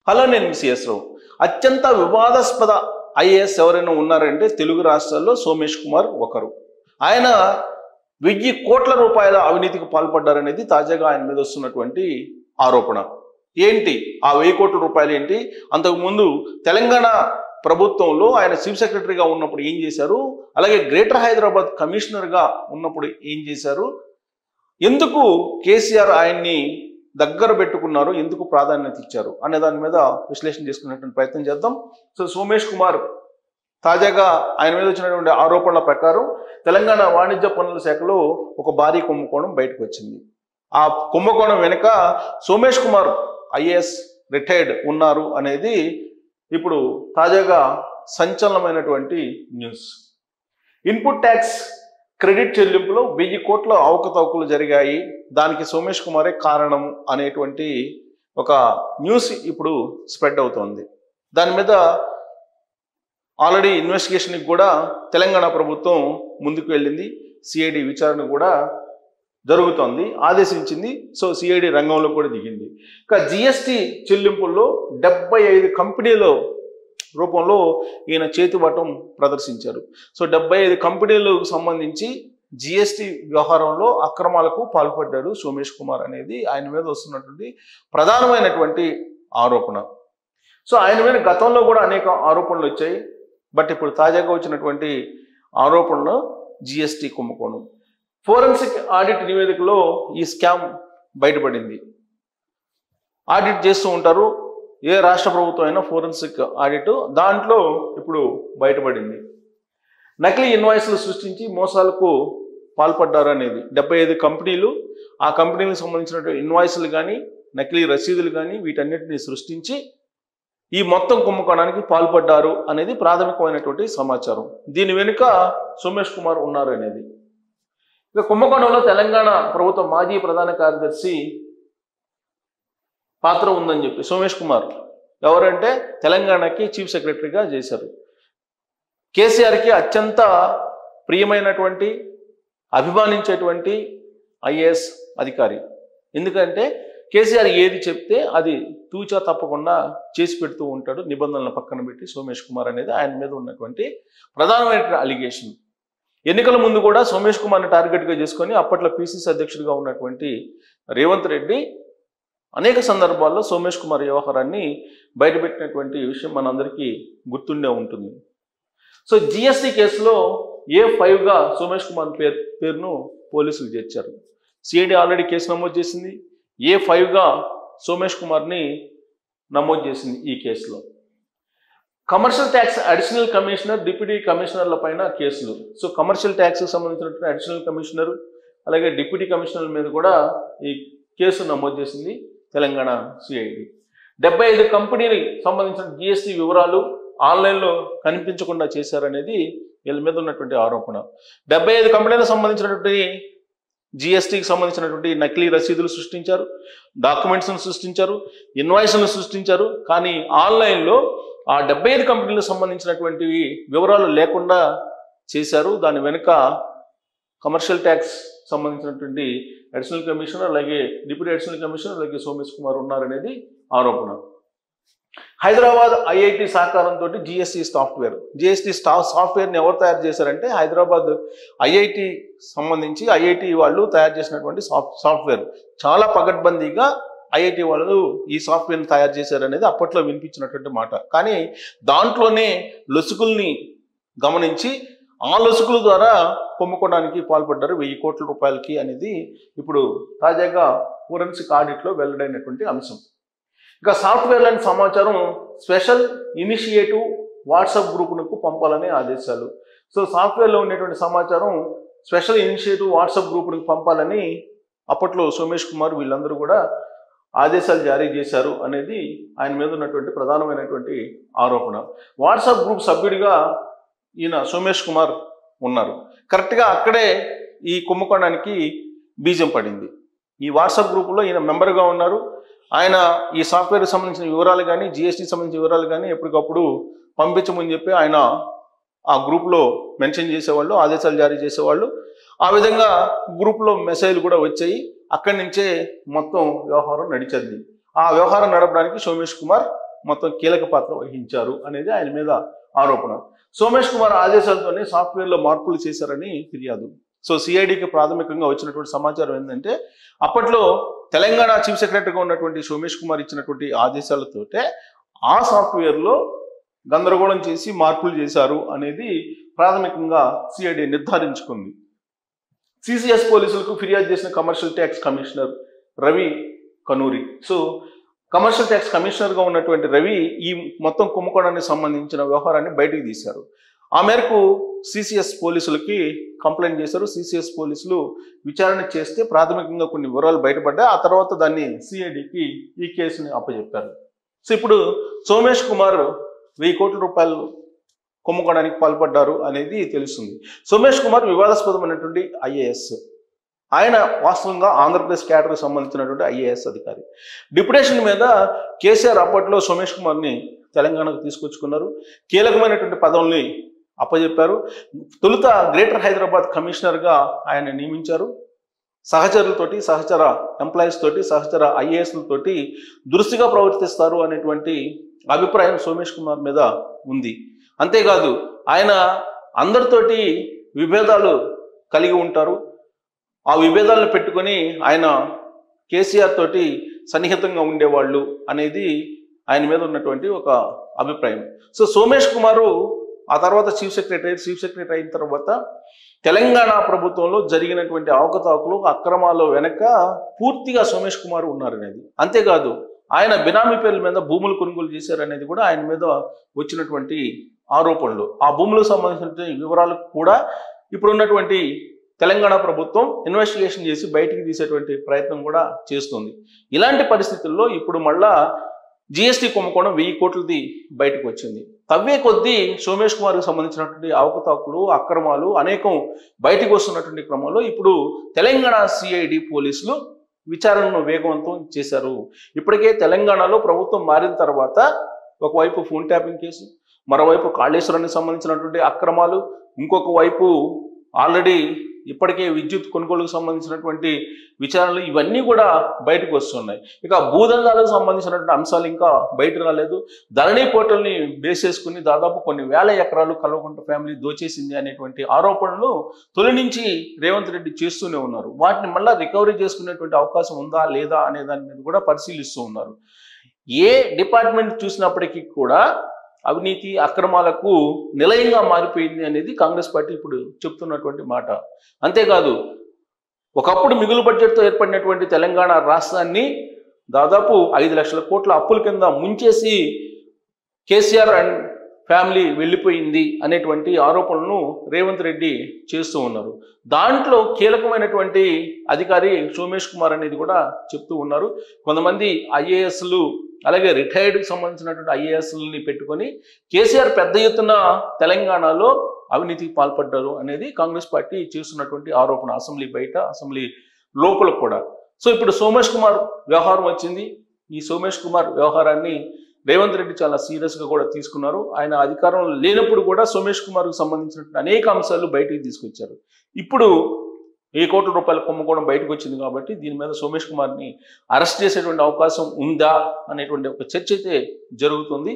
Hello, నేను CS రావు. అత్యంత వివాదాస్పద ఐఏఎస్ ఎవరైనా ఉన్నారంటే తెలుగు రాష్ట్రాల్లో సోమేష్ కుమార్ ఒకరు. ఆయన 1000 కోట్ల రూపాయల అవినీతికి పాల్పడ్డారనేది తాజాగా ఆయన మీద వస్తున్నటువంటి ఆరోపణ. ఏంటి ఆ 1000 కోట్ల రూపాయలు ఏంటి? అంతకుముందు తెలంగాణ ప్రభుత్వంలో ఆయన చీఫ్ సెక్రటరీగా ఉన్నప్పుడు ఏం చేశారు, అలాగే గ్రేటర్ హైదరాబాద్ కమిషనర్గా ఉన్నప్పుడు ఏం చేశారు, ఎందుకు కేసీఆర్ ఆయన్ని దగ్గర పెట్టుకున్నారు, ఎందుకు ప్రాధాన్యత ఇచ్చారు అనే దాని మీద విశ్లేషణ చేసుకునేటువంటి ప్రయత్నం చేద్దాం. సో సోమేష్ కుమార్ తాజాగా ఆయన మీద వచ్చినటువంటి ఆరోపణల ప్రకారం తెలంగాణ వాణిజ్య పన్నుల శాఖలో ఒక భారీ కుంభకోణం బయటకు వచ్చింది. ఆ కుంభకోణం వెనుక సోమేష్ కుమార్ ఐఏఎస్ రిటైర్డ్ ఉన్నారు అనేది ఇప్పుడు తాజాగా సంచలనమైనటువంటి న్యూస్. ఇన్పుట్ ట్యాక్స్ క్రెడిట్ చెల్లింపులో 1000 కోట్ల అవకతవకలు జరిగాయి, దానికి సోమేష్ కుమారే కారణం అనేటువంటి ఒక న్యూస్ ఇప్పుడు స్ప్రెడ్ అవుతోంది. దాని మీద ఆల్రెడీ ఇన్వెస్టిగేషన్కి కూడా తెలంగాణ ప్రభుత్వం ముందుకు వెళ్ళింది. సిఐడి విచారణ కూడా జరుగుతోంది, ఆదేశించింది. సో సిఐడి రంగంలో కూడా దిగింది. ఇక జిఎస్టి చెల్లింపుల్లో 75 కంపెనీల రూపంలో ఈయన చేతివాటం ప్రదర్శించారు. సో 75 కంపెనీలకు సంబంధించి జిఎస్టి వ్యవహారంలో అక్రమాలకు పాల్పడ్డాడు సోమేష్ కుమార్ అనేది ఆయన మీద వస్తున్నటువంటి ప్రధానమైనటువంటి ఆరోపణ. సో ఆయన మీద గతంలో కూడా అనేక ఆరోపణలు వచ్చాయి. బట్ ఇప్పుడు తాజాగా వచ్చినటువంటి ఆరోపణలు జిఎస్టి కుంభకోణం. ఫోరెన్సిక్ ఆడిట్ నివేదికలో ఈ స్కామ్ బయటపడింది. ఆడిట్ చేస్తూ ఉంటారు ఏ రాష్ట్ర ప్రభుత్వం అయినా, ఫోరెన్సిక్ ఆడిట్, దాంట్లో ఇప్పుడు బయటపడింది. నకిలీ ఇన్వాయిస్లు సృష్టించి మోసాలకు పాల్పడ్డారు అనేది 75 కంపెనీలు, ఆ కంపెనీలకు సంబంధించినటువంటి ఇన్వాయిస్లు కానీ నకిలీ రసీదులు కానీ వీటన్నిటిని సృష్టించి ఈ మొత్తం కుంభకోణానికి పాల్పడ్డారు అనేది ప్రాథమికమైనటువంటి సమాచారం. దీని వెనుక సోమేష్ కుమార్ ఉన్నారు అనేది. ఇక కుంభకోణంలో తెలంగాణ ప్రభుత్వ మాజీ ప్రధాన కార్యదర్శి పాత్ర ఉందని చెప్పి సోమేష్ కుమార్ ఎవరంటే తెలంగాణకి చీఫ్ సెక్రటరీగా చేశారు. కేసీఆర్కి అత్యంత ప్రియమైనటువంటి, అభిమానించేటువంటి ఐఏఎస్ అధికారి. ఎందుకంటే కేసీఆర్ ఏది చెప్తే అది తూచా తప్పకుండా చేసి పెడుతూ ఉంటాడు, నిబంధనలను పక్కన పెట్టి సోమేష్ కుమార్ అనేది ఆయన మీద ఉన్నటువంటి ప్రధానమైన అలిగేషన్. ఎన్నికల ముందు కూడా సోమేష్ కుమార్ని టార్గెట్గా చేసుకొని అప్పట్లో పిసిసి అధ్యక్షుడిగా ఉన్నటువంటి రేవంత్ రెడ్డి అనేక సందర్భాల్లో సోమేష్ కుమార్ వ్యవహారాన్ని బయటపెట్టినటువంటి విషయం మనందరికీ గుర్తుండే ఉంటుంది. సో జిఎస్టి కేసులో A5గా సోమేష్ కుమార్ పేరును పోలీసులు చేర్చారు. సిఐడి ఆల్రెడీ కేసు నమోదు చేసింది. A5గా సోమేష్ కుమార్ని నమోదు చేసింది ఈ కేసులో. Commercial tax additional commissioner, deputy కమిషనర్ల పైన కేసులు. సో కమర్షియల్ ట్యాక్స్కి సంబంధించినటువంటి అడిషనల్ కమిషనర్ అలాగే డిప్యూటీ కమిషనర్ల మీద కూడా ఈ కేసు నమోదు చేసింది తెలంగాణ సిఐడి. 75 కంపెనీలకు సంబంధించిన జిఎస్టి వివరాలు ఆన్లైన్లో కనిపించకుండా చేశారనేది వీళ్ళ మీద ఉన్నటువంటి ఆరోపణ. 75 కంపెనీలకు సంబంధించినటువంటి జిఎస్టికి సంబంధించినటువంటి నకిలీ రసీదులు సృష్టించారు, డాక్యుమెంట్స్ను సృష్టించారు, ఇన్వాయిస్లను సృష్టించారు. కానీ ఆన్లైన్లో ఆ 75 కంపెనీలకు సంబంధించినటువంటి వివరాలు లేకుండా చేశారు. దాని వెనుక కమర్షియల్ ట్యాక్స్ సంబంధించినటువంటి అడిషనల్ కమిషనర్ అలాగే డిప్యూటీ అడిషనల్ కమిషనర్ అలాగే సోమేష్ కుమార్ ఉన్నారనేది ఆరోపణ. హైదరాబాద్ ఐఐటి సహకారంతో జిఎస్టి సాఫ్ట్వేర్ని ఎవరు తయారు చేశారంటే హైదరాబాద్ ఐఐటి సంబంధించి ఐఐటి వాళ్ళు తయారు చేసినటువంటి సాఫ్ట్వేర్. చాలా పకడ్బందీగా ఐఐటి వాళ్ళు ఈ సాఫ్ట్వేర్ని తయారు చేశారనేది అప్పట్లో వినిపించినటువంటి మాట. కానీ దాంట్లోనే లొసుగుల్ని గమనించి ఆ లొసుగుల ద్వారా కుంభకోణానికి పాల్పడ్డారు 1000 కోట్ల రూపాయలకి అనేది ఇప్పుడు తాజాగా ఫోరెన్సిక్ ఆడిట్లో వెల్లడైనటువంటి అంశం. ఇక సాఫ్ట్వేర్లోని సమాచారం స్పెషల్ ఇనిషియేటివ్ వాట్సాప్ గ్రూపులకు పంపాలనే ఆదేశాలు. సో సాఫ్ట్వేర్లో ఉండేటువంటి సమాచారం స్పెషల్ ఇనిషియేటివ్ వాట్సాప్ గ్రూపులకు పంపాలని అప్పట్లో సోమేష్ కుమార్ వీళ్ళందరూ కూడా ఆదేశాలు జారీ చేశారు అనేది ఆయన మీద ఉన్నటువంటి ప్రధానమైనటువంటి ఆరోపణ. వాట్సాప్ గ్రూప్ సభ్యుడిగా ఈయన సోమేష్ కుమార్ ఉన్నారు. కరెక్ట్గా అక్కడే ఈ కుంభకోణానికి బీజం పడింది. ఈ వాట్సాప్ గ్రూపులో ఈయన మెంబర్గా ఉన్నారు. ఆయన ఈ సాఫ్ట్వేర్కి సంబంధించిన వివరాలు కానీ జిఎస్టీకి సంబంధించిన వివరాలు కానీ ఎప్పటికప్పుడు పంపించమని చెప్పి ఆయన ఆ గ్రూప్లో మెన్షన్ చేసేవాళ్ళు, ఆదేశాలు జారీ చేసేవాళ్ళు. ఆ విధంగా గ్రూప్లో మెసేజ్లు కూడా వచ్చాయి. అక్కడి నుంచే మొత్తం వ్యవహారం నడిచింది. ఆ వ్యవహారం నడపడానికి సోమేష్ కుమార్ మొత్తం కీలక పాత్ర వహించారు అనేది ఆయన మీద ఆరోపణ. సోమేష్ కుమార్ ఆదేశాలతోనే సాఫ్ట్వేర్లో మార్పులు చేశారని ఫిర్యాదు. సో సిఐడికి ప్రాథమికంగా వచ్చినటువంటి సమాచారం ఏంటంటే అప్పట్లో తెలంగాణ చీఫ్ సెక్రటరీగా ఉన్నటువంటి సోమేష్ కుమార్ ఇచ్చినటువంటి ఆదేశాలతోటే ఆ సాఫ్ట్వేర్లో గందరగోళం చేసి మార్పులు చేశారు అనేది ప్రాథమికంగా సిఐడి నిర్ధారించుకుంది. సిసిఎస్ పోలీసులకు ఫిర్యాదు చేసిన commercial tax commissioner Ravi Kanuri. So commercial tax కమిషనర్గా ఉన్నటువంటి రవి ఈ మొత్తం కుంభకోణానికి సంబంధించిన వ్యవహారాన్ని బయటికి తీశారు. ఆ మేరకు సిసిఎస్ పోలీసులకి కంప్లైంట్ చేశారు. సిసిఎస్ పోలీసులు విచారణ చేస్తే ప్రాథమికంగా కొన్ని వివరాలు బయటపడ్డాయి. ఆ తర్వాత దాన్ని సిఐడికి ఈ కేసుని అప్పచెప్పారు. సో ఇప్పుడు సోమేష్ కుమార్ 1000 కోట్ల రూపాయలు కుంభకోణానికి పాల్పడ్డారు అనేది తెలుస్తుంది. సోమేష్ కుమార్ వివాదాస్పదమైనటువంటి ఐఏఎస్. ఆయన వాస్తవంగా ఆంధ్రప్రదేశ్ క్యాడర్కి సంబంధించినటువంటి ఐఏఎస్ అధికారి. డిప్యుటేషన్ మీద కేసీఆర్ అప్పట్లో సోమేష్ కుమార్ని తెలంగాణకు తీసుకొచ్చుకున్నారు. కీలకమైనటువంటి పదవుల్ని అప్పచెప్పారు. తొలుత గ్రేటర్ హైదరాబాద్ కమిషనర్గా ఆయన నియమించారు. సహచరులతోటి, సహచర ఎంప్లాయీస్ తోటి, సహచర ఐఏఎస్లతోటి దురుసుగా ప్రవర్తిస్తారు అనేటువంటి అభిప్రాయం సోమేష్ కుమార్ మీద ఉంది. అంతేకాదు ఆయన అందరితోటి విభేదాలు కలిగి ఉంటారు. ఆ విభేదాలను పెట్టుకొని ఆయన కేసీఆర్ తోటి సన్నిహితంగా ఉండేవాళ్ళు అనేది ఆయన మీద ఉన్నటువంటి ఒక అభిప్రాయం. సో సోమేష్ కుమారు ఆ తర్వాత చీఫ్ సెక్రటరీ అయిన తర్వాత తెలంగాణ ప్రభుత్వంలో జరిగినటువంటి అవకతవకలు, అక్రమాలు వెనక పూర్తిగా సోమేష్ కుమార్ ఉన్నారనేది. అంతేకాదు ఆయన బినామీ పేర్ల మీద భూములు కొనుగోలు చేశారనేది కూడా ఆయన మీద వచ్చినటువంటి ఆరోపణలు. ఆ భూములకు సంబంధించిన వివరాలు కూడా ఇప్పుడున్నటువంటి తెలంగాణ ప్రభుత్వం ఇన్వెస్టిగేషన్ చేసి బయటికి తీసేటువంటి ప్రయత్నం కూడా చేస్తుంది. ఇలాంటి పరిస్థితుల్లో ఇప్పుడు మళ్ళా జిఎస్టీ కుంభకోణం 1000 కోట్లది బయటకు వచ్చింది. తవ్వే కొద్దీ సోమేష్ కుమార్కి సంబంధించినటువంటి అవకతవకలు, అక్రమాలు అనేకం బయటకు వస్తున్నటువంటి క్రమంలో ఇప్పుడు తెలంగాణ సిఐడి పోలీసులు విచారణను వేగవంతం చేశారు. ఇప్పటికే తెలంగాణలో ప్రభుత్వం మారిన తర్వాత ఒకవైపు ఫోన్ ట్యాపింగ్ కేసు, మరోవైపు కాళేశ్వరానికి సంబంధించినటువంటి అక్రమాలు, ఇంకొక వైపు ఆల్రెడీ ఇప్పటికే విద్యుత్ కొనుగోలుకు సంబంధించినటువంటి విచారణలు, ఇవన్నీ కూడా బయటకు వస్తున్నాయి. ఇక భూదందాలకు సంబంధించినటువంటి అంశాలు ఇంకా బయట రాలేదు. ధరణి పోర్టల్ని బేస్ చేసుకుని దాదాపు కొన్ని వేల ఎకరాలు కల్వకుంట్ల ఫ్యామిలీ దోచేసింది అనేటువంటి ఆరోపణలు తొలి నుంచి రేవంత్ రెడ్డి చేస్తూనే ఉన్నారు. వాటిని మళ్ళీ రికవరీ చేసుకునేటువంటి అవకాశం ఉందా లేదా అనే దాని మీద కూడా పరిశీలిస్తూ ఉన్నారు. ఏ డిపార్ట్మెంట్ చూసినప్పటికీ కూడా అవినీతి, అక్రమాలకు నిలయంగా మారిపోయింది అనేది కాంగ్రెస్ పార్టీ ఇప్పుడు చెప్తున్నటువంటి మాట. అంతేకాదు ఒకప్పుడు మిగులు బడ్జెట్తో ఏర్పడినటువంటి తెలంగాణ రాష్ట్రాన్ని దాదాపు 5 లక్షల కోట్ల అప్పుల కింద ముంచేసి కేసీఆర్ అండ్ ఫ్యామిలీ వెళ్ళిపోయింది అనేటువంటి ఆరోపణలను రేవంత్ రెడ్డి చేస్తూ ఉన్నారు. దాంట్లో కీలకమైనటువంటి అధికారి సోమేష్ కుమార్ అనేది కూడా చెప్తూ ఉన్నారు. కొంతమంది ఐఏఎస్లు అలాగే రిటైర్డ్కి సంబంధించినటువంటి ఐఏఎస్లని పెట్టుకొని కేసీఆర్ పెద్ద ఎత్తున తెలంగాణలో అవినీతికి పాల్పడ్డారు అనేది కాంగ్రెస్ పార్టీ చేస్తున్నటువంటి ఆరోపణ. అసెంబ్లీ బయట, అసెంబ్లీ లోపల కూడా. సో ఇప్పుడు సోమేష్ కుమార్ వ్యవహారం వచ్చింది. ఈ సోమేష్ కుమార్ వ్యవహారాన్ని రేవంత్ రెడ్డి చాలా సీరియస్గా కూడా తీసుకున్నారు. ఆయన అధికారంలో లేనప్పుడు కూడా సోమేష్ కుమార్కు సంబంధించినటువంటి అనేక అంశాలు బయటికి తీసుకొచ్చారు. ఇప్పుడు 1000 కోట్ల రూపాయల కుంభకోణం బయటకు వచ్చింది కాబట్టి దీని మీద సోమేష్ కుమార్ని అరెస్ట్ చేసేటువంటి అవకాశం ఉందా అనేటువంటి ఒక చర్చ అయితే జరుగుతుంది.